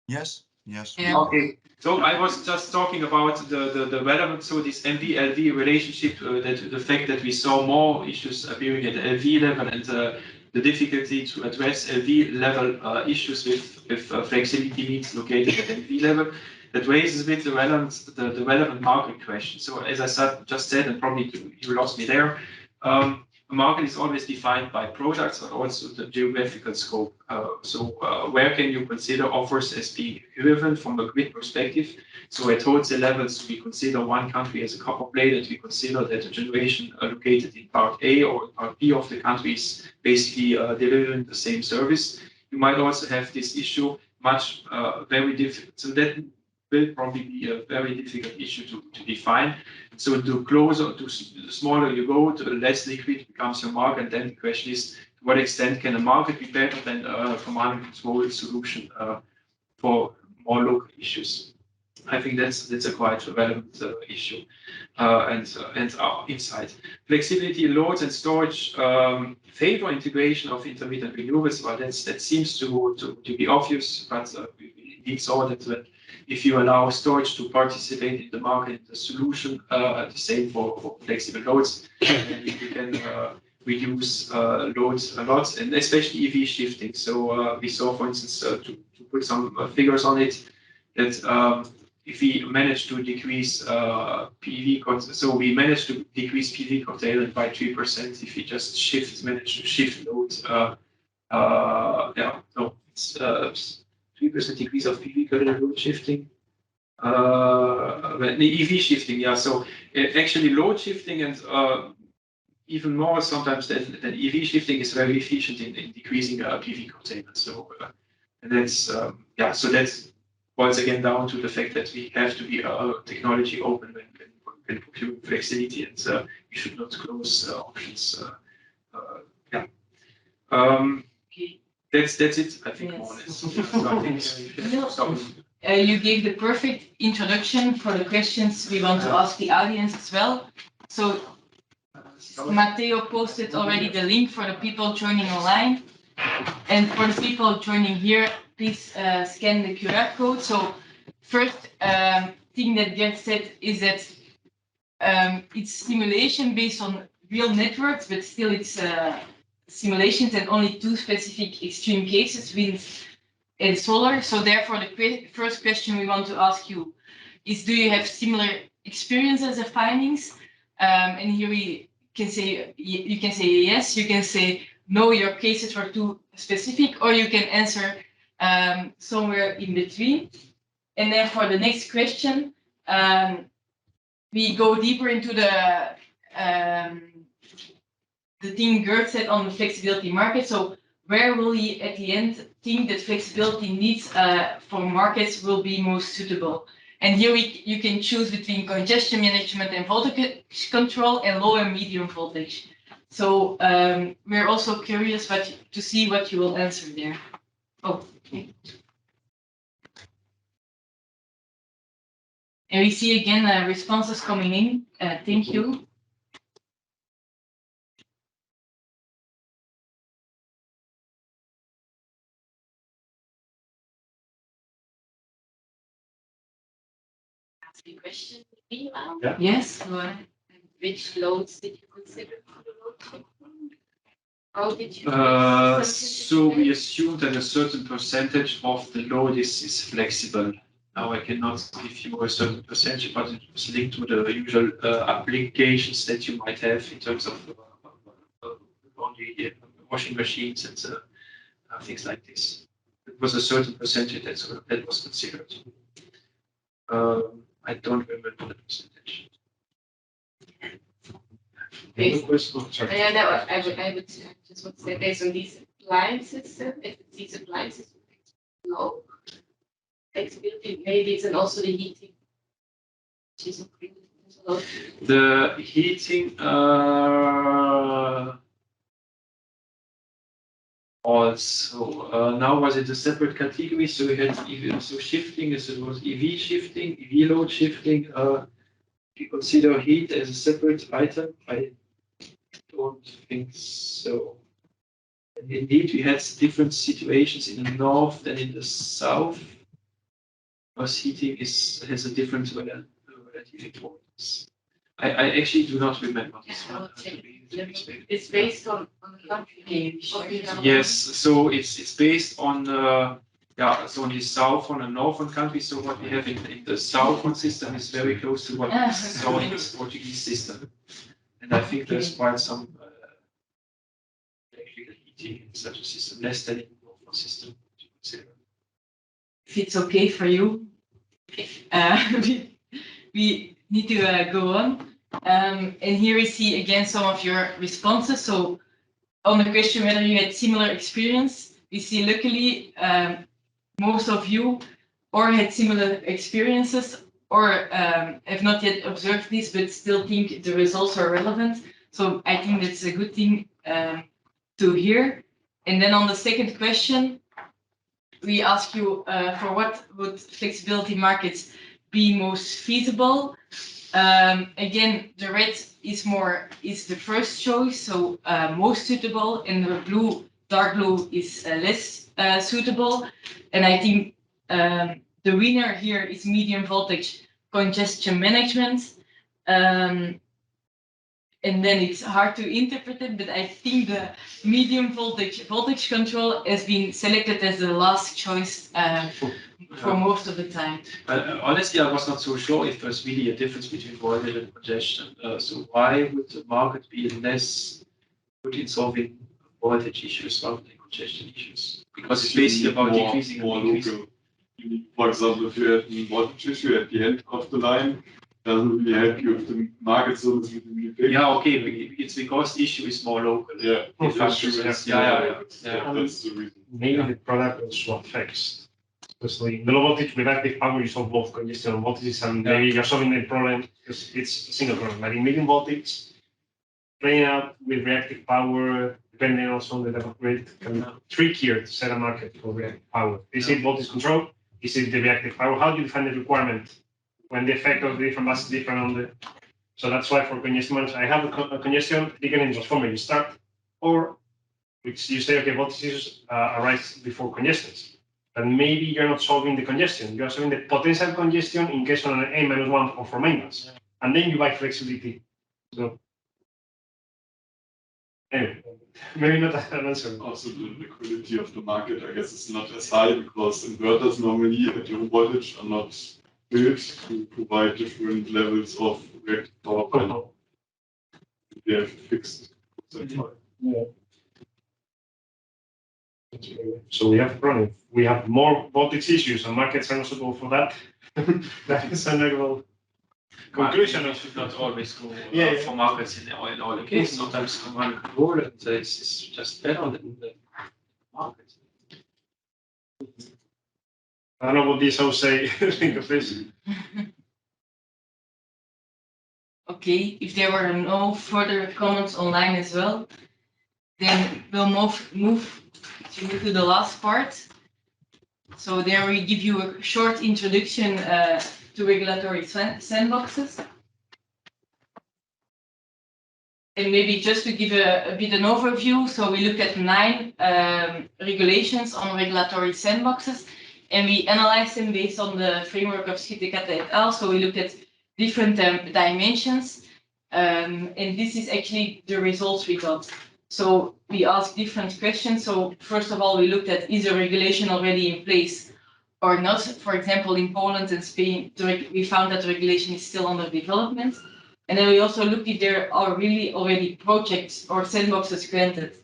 Yes, yes. Yeah. Okay, so I was just talking about the relevant, so this MV-LV relationship, that the fact that we saw more issues appearing at the LV level and the difficulty to address LV level issues with flexibility needs located at MV level, that raises a bit the relevant market question. So as I just said, and probably you lost me there, a market is always defined by products, but also the geographical scope. Where can you consider offers as being equivalent from a grid perspective? So at wholesale levels, we consider one country as a copper plate, and we consider that the generation located in part A or part B of the country is basically delivering the same service. You might also have this issue very difficult. So that will probably be a very difficult issue to define. So the closer, the smaller you go, the less liquid becomes your market. And then the question is, to what extent can a market be better than a command and control solution for more local issues? I think that's a quite relevant issue and our insight. Flexibility, loads, and storage favor integration of intermittent renewables. Well, that seems to be obvious, but we saw that if you allow storage to participate in the market, the solution, the same for flexible loads, and you can reduce loads a lot, and especially EV shifting. So we saw, for instance, to put some figures on it, that if we manage to decrease PV, so we managed to decrease PV curtailment by 3% if we just manage to shift loads. It's 3% decrease of PV curtailment load shifting. The EV shifting, yeah. So actually, load shifting and even more sometimes than EV shifting is very efficient in decreasing PV curtailment. So and that's So that's once again down to the fact that we have to be technology open when procuring flexibility, and we should not close options. Okay. That's it, I think, more or less. So I think you gave the perfect introduction for the questions we want to ask the audience as well. So Matteo posted already the link for the people joining online. And for the people joining here, please scan the QR code. So first thing that gets said is that it's simulation based on real networks, but still it's simulations and only two specific extreme cases, wind and solar. So therefore, the first question we want to ask you is, do you have similar experiences or findings? And here we can say yes, you can say no, your cases were too specific, or you can answer somewhere in between. And then for the next question, we go deeper into the thing Gert said on the flexibility market. So where will he at the end think that flexibility needs for markets will be most suitable? And here you can choose between congestion management and voltage control and low and medium voltage. So we're also curious to see what you will answer there. Oh, okay. And we see again responses coming in. Thank you. Ask the question meanwhile. Yeah. Yes. Go ahead. Which loads did you consider for the load taking? How did you? So we assume that a certain percentage of the load is flexible. Now I cannot give you a certain percentage, but it was linked to the usual applications that you might have in terms of only washing machines and things like this. It was a certain percentage that was considered. I don't remember the percentage. Yeah, that I would just want to say based on these appliances, if these appliances low flexibility, maybe it's and also the heating, which is included as well. The heating also now was it a separate category? So we had so shifting, so it was EV shifting, EV load shifting. If you consider heat as a separate item, I don't think so. And indeed, we had different situations in the north than in the south, because heating has a different relative importance. I actually do not remember this one. It's based on the country. Yes, so it's based on so on the south, on the northern country. So what we have in the southern system is very close to what we saw in the Portuguese system, and I think there's quite some electrical heating in such a system, less than in the northern system to consider. If it's okay for you, we need to go on. And here we see again some of your responses. So on the question whether you had similar experience, we see luckily most of you or had similar experiences or have not yet observed this, but still think the results are relevant. So I think that's a good thing to hear. And then on the second question, we ask you for what would flexibility markets be most feasible. Again, the red is the first choice, so most suitable, and the dark blue is less suitable. And I think the winner here is medium voltage congestion management. And then it's hard to interpret it, but I think the medium voltage control has been selected as the last choice for most of the time. Honestly, I was not so sure if there's really a difference between voltage and congestion. So why would the market be less good in solving voltage issues rather than congestion issues? Because it's basically about decreasing and increasing. For example, if you have a voltage issue at the end of the line, doesn't really help you if the market zone is really big. Yeah, okay, it's because the issue is more local. Yeah, That's the reason. Maybe the product also affects, especially the low voltage with active power, you solve both congestion and voltages, and maybe you're solving the problem because it's a single problem. But in medium voltage, playing out with reactive power, depending also on the type of grid, can be trickier to set a market for reactive power. Is it voltage control? Is it the reactive power? How do you define the requirement when the effect of the different buses is different on the? So that's why for congestion management, I have a congestion, thickening transformer, you start, or which you say, okay, voltages arise before congestions. But maybe you're not solving the congestion, you're solving the potential congestion in case on an N-1 or for maintenance. And then you buy flexibility. So anyway, maybe not an answer. Also, the liquidity of the market, I guess, is not as high because inverters normally at low voltage are not built to provide different levels of reactive power. Yeah, fixed. Yeah. So we have running. We have more voltage issues, and markets are responsible for that. That is an actual conclusion. We should not always go Yeah, yeah. for markets in all the cases. Sometimes command control and it's just better than the market. I don't know what these all say. Think of this. Okay, if there were no further comments online as well, then we'll move to the last part. So there we give you a short introduction to regulatory sandboxes. And maybe just to give a bit an overview, so we looked at 9 regulations on regulatory sandboxes, and we analyzed them based on the framework of Schittekathe et al. So we looked at different dimensions, and this is actually the results we got. So we asked different questions. So first of all, we looked at, is a regulation already in place or not? For example, in Poland and Spain, we found that the regulation is still under development. And then we also looked if there are really already projects or sandboxes granted.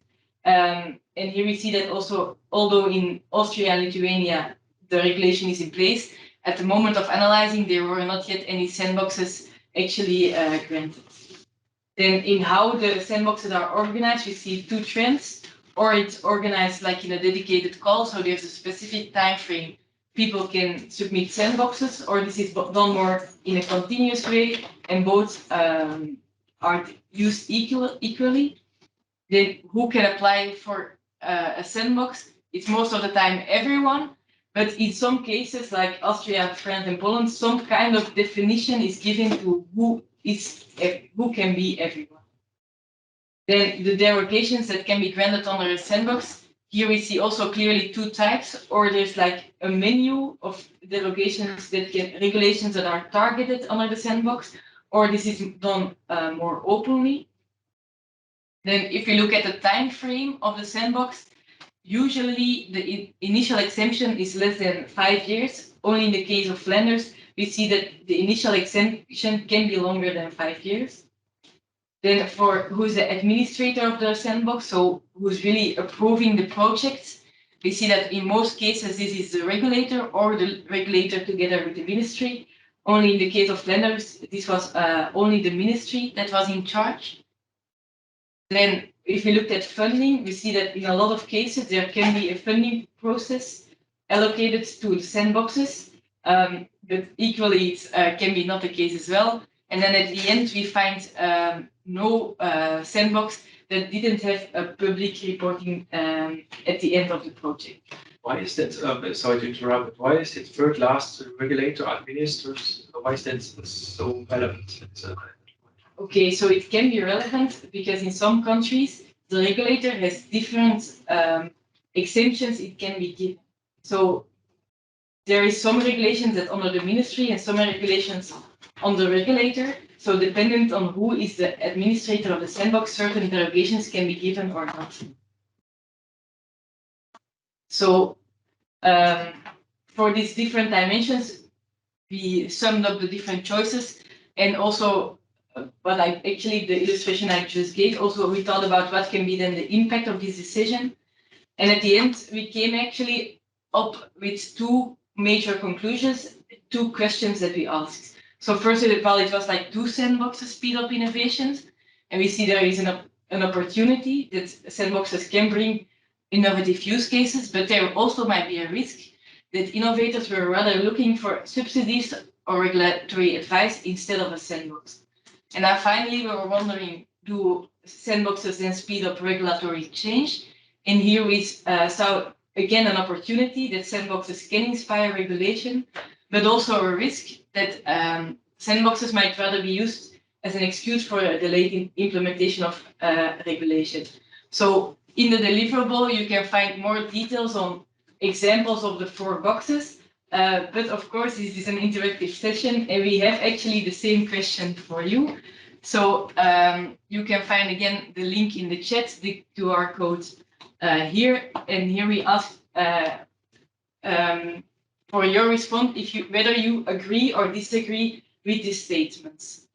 And here we see that also, although in Austria and Lithuania, the regulation is in place, at the moment of analyzing, there were not yet any sandboxes actually granted. Then in how the sandboxes are organized, we see 2 trends, or it's organized like in a dedicated call, so there's a specific time frame people can submit sandboxes, or this is done more in a continuous way, and both are used equally. Then who can apply for a sandbox? It's most of the time everyone, but in some cases, like Austria, France, and Poland, some kind of definition is given to who can be everyone. Then the derogations that can be granted under a sandbox, here we see also clearly 2 types, or there's like a menu of derogations regulations that are targeted under the sandbox, or this is done more openly. Then if we look at the time frame of the sandbox, usually the initial exemption is less than 5 years. Only in the case of Flanders, we see that the initial exemption can be longer than 5 years. Then for who's the administrator of the sandbox, so who's really approving the project, we see that in most cases this is the regulator or the regulator together with the ministry. Only in the case of Flanders, this was only the ministry that was in charge. Then if we looked at funding, we see that in a lot of cases there can be a funding process allocated to the sandboxes, but equally it can be not the case as well. And then at the end, we find no sandbox that didn't have a public reporting at the end of the project. Why is that? Sorry to interrupt, but why is it third last regulator administers? Why is that so relevant? Okay, so it can be relevant because in some countries, the regulator has different exemptions it can be given. So there is some regulations that under the ministry and some regulations on the regulator. So dependent on who is the administrator of the sandbox, certain derogations can be given or not. So for these different dimensions, we summed up the different choices, and also the illustration I just gave, also we thought about what can be then the impact of this decision. And at the end, we came actually up with 2 major conclusions, 2 questions that we asked. So first of all, it was like, do sandboxes speed up innovations? And we see there is an opportunity that sandboxes can bring innovative use cases, but there also might be a risk that innovators were rather looking for subsidies or regulatory advice instead of a sandbox. And now finally, we were wondering, do sandboxes then speed up regulatory change? And here we saw again an opportunity that sandboxes can inspire regulation, but also a risk that sandboxes might rather be used as an excuse for a delayed implementation of regulation. So in the deliverable, you can find more details on examples of the 4 boxes, but of course this is an interactive session and we have actually the same question for you. So you can find again the link in the chat, the QR code here, and here we ask for your response whether you agree or disagree with these statements.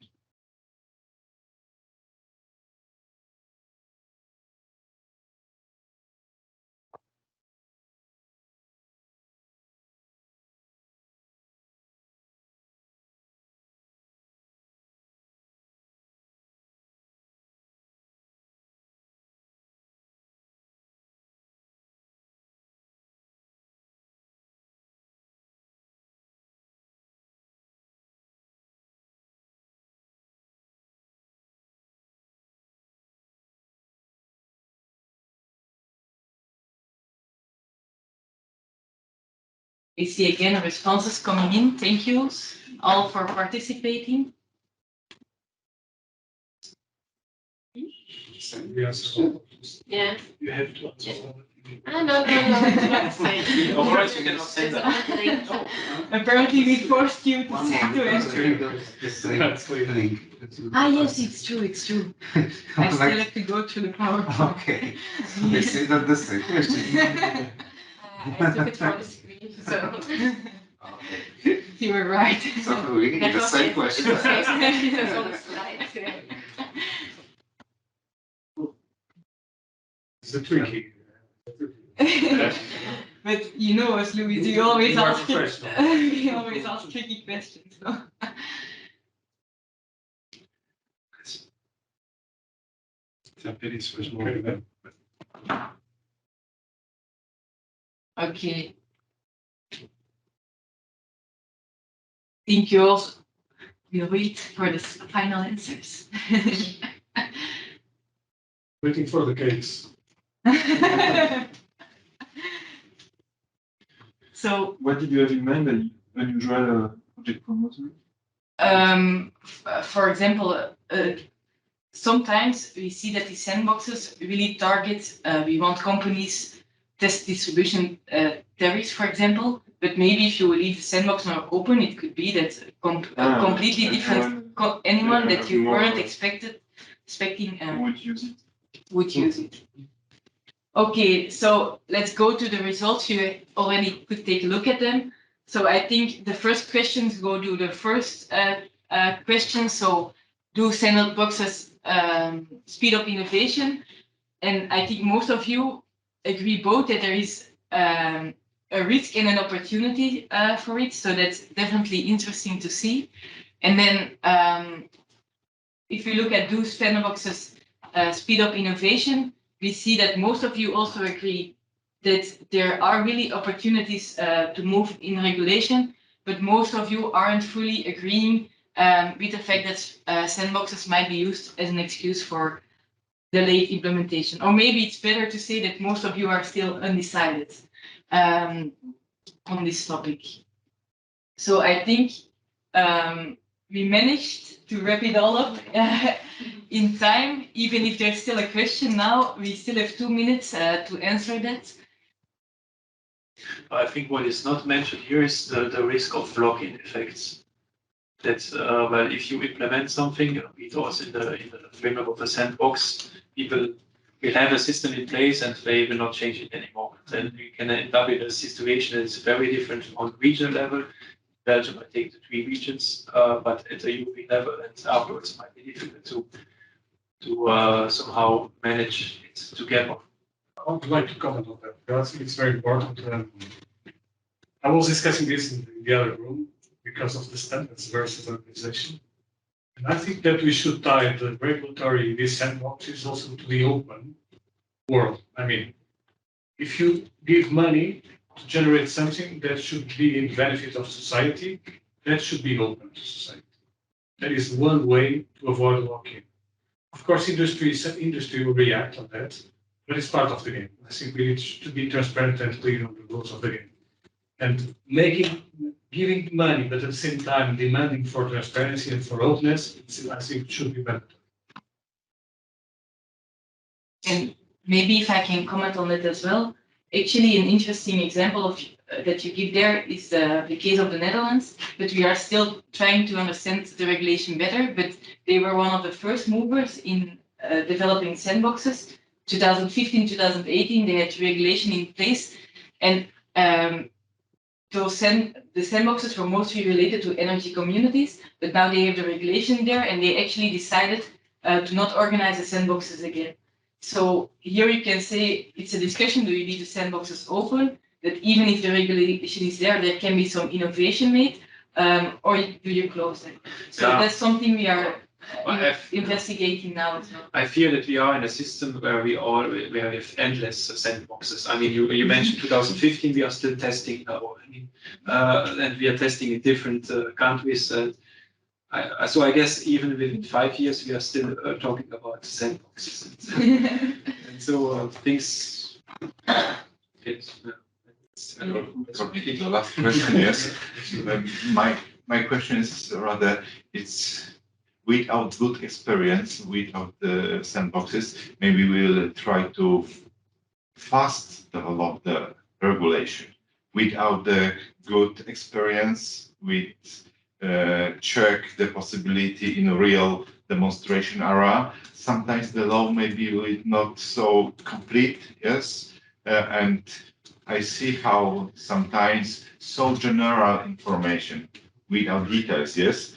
I see again responses coming in. Thank you all for participating. Yeah. You have to answer. No. It's not safe. Otherwise, you cannot say It's that. not linked. Apparently, we forced you to One more, to answer. the same link. Yes, it's true. It's true. I still have to go through the PowerPoint. Okay, so this is not the same question. I took it for the screen, so. Okay. You were right. So we need the same question. The same question as on the slide. It's a tricky. But you know us, Louis, we always You are ask professional. we always ask tricky questions. No? Japanese was more than Okay. Thank you all. We'll wait for the final answers. waiting for the case. So, What did you have in mind when you draw a project promoter? for example, sometimes we see that the sandboxes really target, we want companies test distribution tariffs, for example, but maybe if you leave the sandbox now open, it could be that a completely different anyone that you weren't expecting Would use it. would use it. Okay, so let's go to the results. You already could take a look at them. So I think the first questions go to the first question. So do sandboxes speed up innovation? And I think most of you agree both that there is a risk and an opportunity for it. So that's definitely interesting to see. And then if you look at do sandboxes speed up innovation, we see that most of you also agree that there are really opportunities to move in regulation, but most of you aren't fully agreeing with the fact that sandboxes might be used as an excuse for delayed implementation. Or maybe it's better to say that most of you are still undecided on this topic. So I think we managed to wrap it all up in time. Even if there's still a question now, we still have 2 minutes to answer that. I think what is not mentioned here is the risk of lock-in effects. That well, if you implement something, it was in the framework of the sandbox, people will have a system in place and they will not change it anymore. Then you can end up in a situation that is very different on regional level. Belgium might take the 3 regions, but at the European level and afterwards it might be difficult to somehow manage it together. I would like to comment on that because I think it's very important. I was discussing this in the other room because of the standards versus organization. And I think that we should tie the regulatory, these sandboxes also to the open world. I mean, if you give money to generate something that should be in the benefit of society, that should be open to society. That is one way to avoid lock-in. Of course, industry will react on that, but it's part of the game. I think we need to be transparent and clear on the rules of the game. And giving money, but at the same time demanding for transparency and for openness, I think it should be better. And maybe if I can comment on that as well. Actually, an interesting example of that you give there is the case of the Netherlands, but we are still trying to understand the regulation better. But they were one of the first movers in developing sandboxes. 2015, 2018, they had regulation in place, and the sandboxes were mostly related to energy communities. But now they have the regulation there, and they actually decided to not organize the sandboxes again. So here you can say it's a discussion, do you leave the sandboxes open, that even if the regulation is there, there can be some innovation made, or do you close them? So that's something we are investigating now as well. I fear that we are in a system where we have endless sandboxes. I mean, you mentioned 2015, we are still testing now. I mean, and we are testing in different countries. So I guess even within 5 years, we are still talking about sandboxes. And so things, That's repeating the last question, yes. My question is rather, it's without good experience, without the sandboxes, maybe we'll try to fast develop the regulation. Without the good experience, with check the possibility in a real demonstration area. Sometimes the law maybe not so complete, yes, and I see how sometimes so general information without details, yes,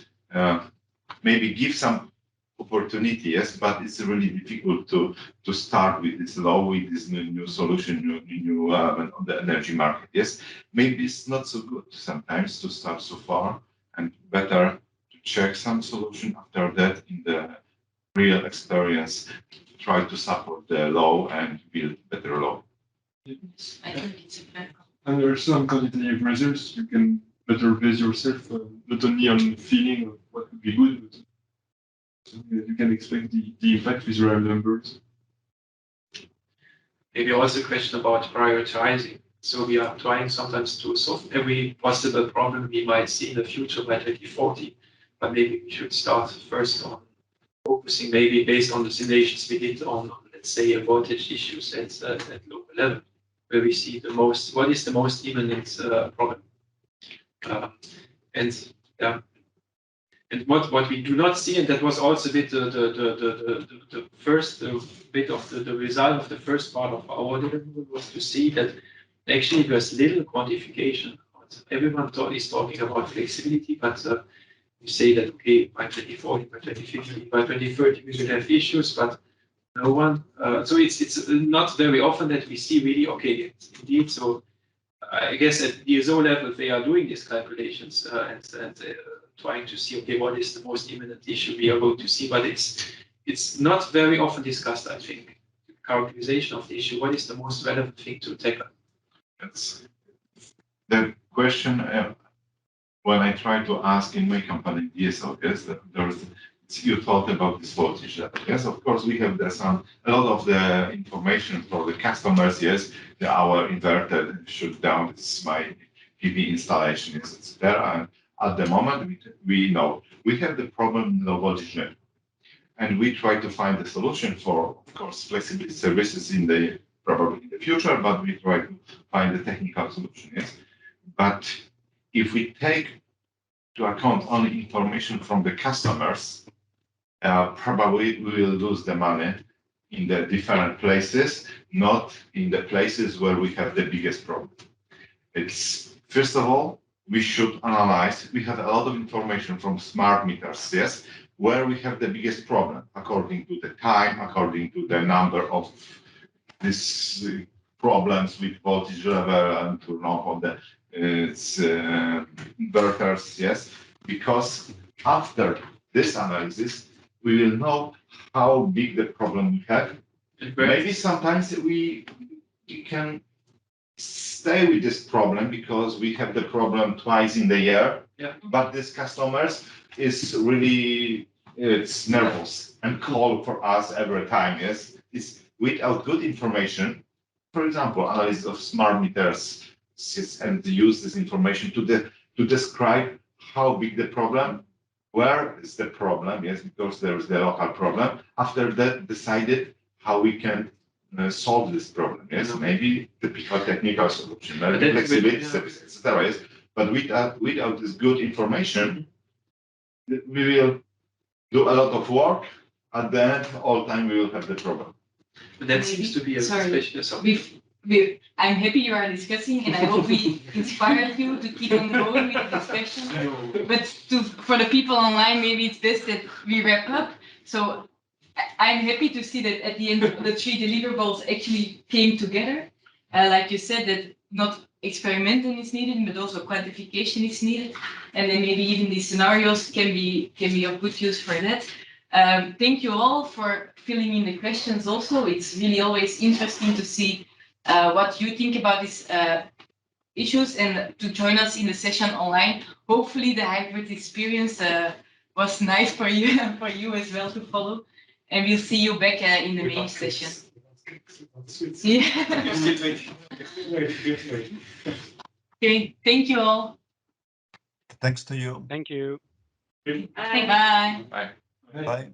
maybe give some opportunity, yes, but it's really difficult to start with this law, with this new solution, new on the energy market, yes. Maybe it's not so good sometimes to start so far, and better to check some solution after that in the real experience, try to support the law and build better law. I think it's a fair And also on quantitative results, you can better base yourself not only on feeling of what would be good, but you can expect the impact with real numbers. Maybe also a question about prioritizing. So we are trying sometimes to solve every possible problem we might see in the future by 2040, but maybe we should start first on focusing maybe based on the simulations we did on, let's say, voltage issues at local level, where we see the most, what is the most imminent problem. And what we do not see, and that was also a bit the first bit of the result of the first part of our deliverable, was to see that actually there's little quantification. Everyone is talking about flexibility, but you say that, okay, by 2040, by 2050, by 2030, we will have issues, but no one. So it's not very often that we see really, okay, indeed. So I guess at the ESO level, they are doing these calculations and trying to see, okay, what is the most imminent issue we are going to see, but it's not very often discussed, I think. The characterization of the issue, what is the most relevant thing to tackle? That's the question when I try to ask in my company, ESO, yes, you thought about this voltage level. Yes, of course, we have a lot of the information for the customers, yes, our inverter shut down, it's my PV installation, yes, it's there. And at the moment, we know we have the problem in low voltage network. And we try to find a solution for, of course, flexibility services probably in the future, but we try to find a technical solution, yes. But if we take to account only information from the customers, probably we will lose the money in the different places, not in the places where we have the biggest problem. It's, first of all, we should analyze, we have a lot of information from smart meters, yes, where we have the biggest problem, according to the time, according to the number of these problems with voltage level and turn off of the inverters, yes, because after this analysis, we will know how big the problem we have. Maybe sometimes we can stay with this problem because we have the problem twice in the year, yeah. But this customers is really, it's nervous and call for us every time, yes. It's without good information, for example, analysis of smart meters, and use this information to describe how big the problem, where is the problem, yes, because there is the local problem. After that, decided how we can solve this problem, yes, maybe the technical solution, maybe flexibility, etc. Yes, but without this good information, we will do a lot of work. At the end, all time we will have the problem. But that seems to be a special. I'm happy you are discussing, and I hope we inspired you to keep on going with the discussion. But for the people online, maybe it's best that we wrap up. So I'm happy to see that at the end, the 3 deliverables actually came together. Like you said, that not experimenting is needed, but also quantification is needed, and then maybe even these scenarios can be of good use for that. Thank you all for filling in the questions. Also, it's really always interesting to see what you think about these issues and to join us in the session online. Hopefully, the hybrid experience was nice for you as well to follow. And we'll see you back in the main session. Yeah. Okay, thank you all. Thanks to you. Thank you. Bye. Bye. Bye.